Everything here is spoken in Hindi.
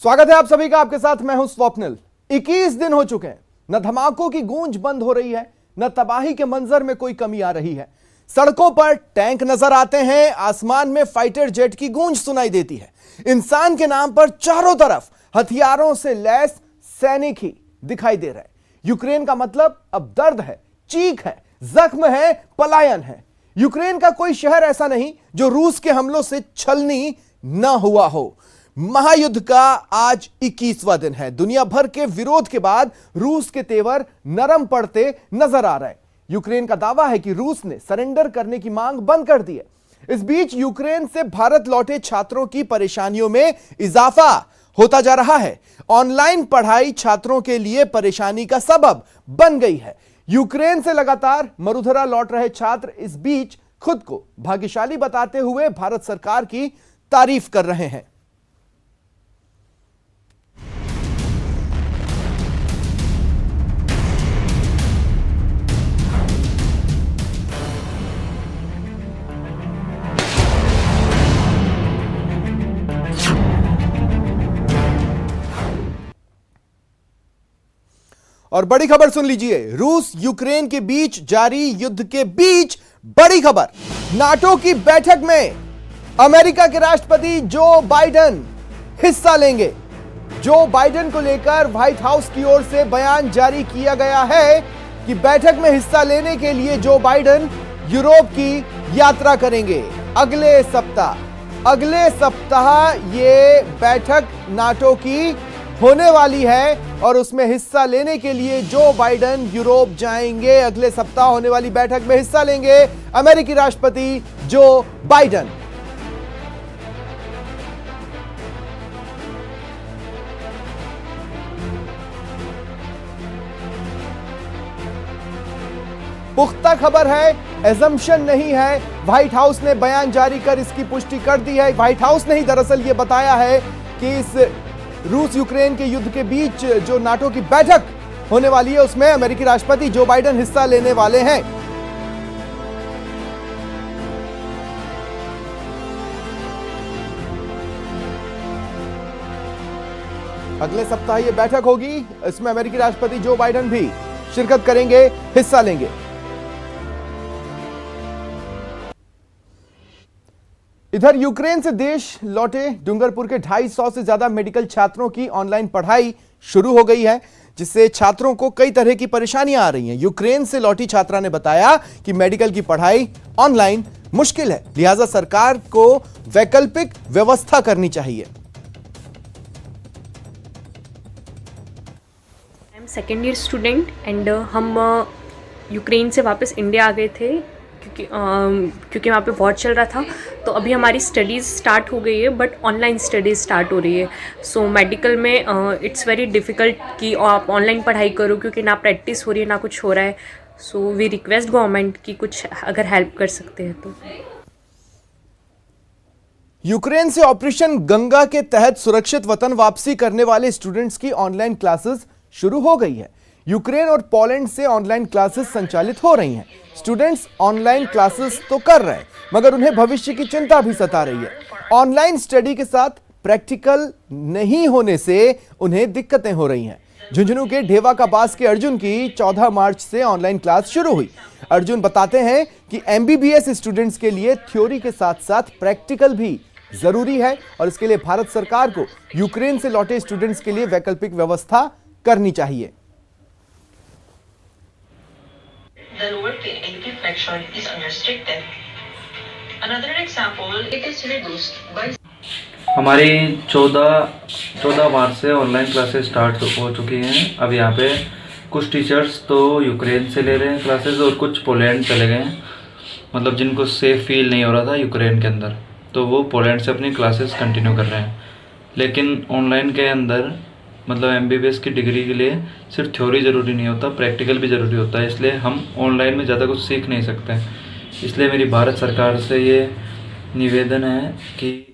स्वागत है आप सभी का। आपके साथ मैं हूं स्वप्निल। 21 दिन हो चुके हैं, न धमाकों की गूंज बंद हो रही है, न तबाही के मंजर में कोई कमी आ रही है। सड़कों पर टैंक नजर आते हैं, आसमान में फाइटर जेट की गूंज सुनाई देती है। इंसान के नाम पर चारों तरफ हथियारों से लैस सैनिक ही दिखाई दे रहे हैं। यूक्रेन का मतलब अब दर्द है, चीख है, जख्म है, पलायन है। यूक्रेन का कोई शहर ऐसा नहीं जो रूस के हमलों से छलनी न हुआ हो। महायुद्ध का आज 21वां दिन है। दुनिया भर के विरोध के बाद रूस के तेवर नरम पड़ते नजर आ रहे हैं। यूक्रेन का दावा है कि रूस ने सरेंडर करने की मांग बंद कर दी है। इस बीच यूक्रेन से भारत लौटे छात्रों की परेशानियों में इजाफा होता जा रहा है। ऑनलाइन पढ़ाई छात्रों के लिए परेशानी का सबब बन गई है। यूक्रेन से लगातार मरुधरा लौट रहे छात्र इस बीच खुद को भाग्यशाली बताते हुए भारत सरकार की तारीफ कर रहे हैं। और बड़ी खबर सुन लीजिए, रूस यूक्रेन के बीच जारी युद्ध के बीच बड़ी खबर। नाटो की बैठक में अमेरिका के राष्ट्रपति जो बाइडेन हिस्सा लेंगे। जो बाइडेन को लेकर व्हाइट हाउस की ओर से बयान जारी किया गया है कि बैठक में हिस्सा लेने के लिए जो बाइडेन यूरोप की यात्रा करेंगे। अगले सप्ताह ये बैठक नाटो की होने वाली है और उसमें हिस्सा लेने के लिए जो बाइडेन यूरोप जाएंगे। अगले सप्ताह होने वाली बैठक में हिस्सा लेंगे अमेरिकी राष्ट्रपति जो बाइडेन। पुख्ता खबर है, एजम्पशन नहीं है। व्हाइट हाउस ने बयान जारी कर इसकी पुष्टि कर दी है। व्हाइट हाउस ने ही दरअसल यह बताया है कि इस रूस यूक्रेन के युद्ध के बीच जो नाटो की बैठक होने वाली है उसमें अमेरिकी राष्ट्रपति जो बाइडेन हिस्सा लेने वाले हैं। अगले सप्ताह यह बैठक होगी, इसमें अमेरिकी राष्ट्रपति जो बाइडेन भी शिरकत करेंगे, हिस्सा लेंगे। इधर यूक्रेन से देश लौटे डूंगरपुर के 250 से ज्यादा मेडिकल छात्रों की ऑनलाइन पढ़ाई शुरू हो गई है, जिससे छात्रों को कई तरह की परेशानियां आ रही हैं। यूक्रेन से लौटी छात्रा ने बताया कि मेडिकल की पढ़ाई ऑनलाइन मुश्किल है, लिहाजा सरकार को वैकल्पिक व्यवस्था करनी चाहिए। I am second year student and हम यूक्रेन से वापस इंडिया आ गए थे क्योंकि वहाँ पे वॉर चल रहा था। तो अभी हमारी स्टडीज़ स्टार्ट हो गई है, बट ऑनलाइन स्टडीज़ स्टार्ट हो रही है। सो मेडिकल में इट्स वेरी डिफ़िकल्ट कि आप ऑनलाइन पढ़ाई करो, क्योंकि ना प्रैक्टिस हो रही है ना कुछ हो रहा है। सो वी रिक्वेस्ट गवर्नमेंट की कुछ अगर हेल्प कर सकते हैं तो। यूक्रेन से ऑपरेशन गंगा के तहत सुरक्षित वतन वापसी करने वाले स्टूडेंट्स की ऑनलाइन क्लासेस शुरू हो गई है। यूक्रेन और पोलैंड से ऑनलाइन क्लासेस संचालित हो रही हैं। स्टूडेंट्स ऑनलाइन क्लासेस तो कर रहे हैं, मगर उन्हें भविष्य की चिंता भी सता रही है। ऑनलाइन स्टडी के साथ प्रैक्टिकल नहीं होने से उन्हें दिक्कतें हो रही हैं। झुंझुनू के ढेवा का बास के अर्जुन की 14 मार्च से ऑनलाइन क्लास शुरू हुई। अर्जुन बताते हैं कि MBBS स्टूडेंट्स के लिए थ्योरी के साथ साथ प्रैक्टिकल भी जरूरी है और इसके लिए भारत सरकार को यूक्रेन से लौटे स्टूडेंट्स के लिए वैकल्पिक व्यवस्था करनी चाहिए। The lower entry threshold is unrestricted. Another example, it is reduced by हमारी 14 मार्च से ऑनलाइन क्लासेस स्टार्ट हो चुकी हैं। अब यहाँ पे कुछ टीचर्स तो यूक्रेन से ले रहे हैं क्लासेस और कुछ पोलैंड चले गए हैं, मतलब जिनको सेफ फील नहीं हो रहा था यूक्रेन के अंदर, तो वो पोलैंड से अपनी क्लासेस कंटिन्यू कर रहे हैं। लेकिन ऑनलाइन के अंदर मतलब MBBS की डिग्री के लिए सिर्फ थ्योरी ज़रूरी नहीं होता, प्रैक्टिकल भी ज़रूरी होता है। इसलिए हम ऑनलाइन में ज़्यादा कुछ सीख नहीं सकते। इसलिए मेरी भारत सरकार से ये निवेदन है कि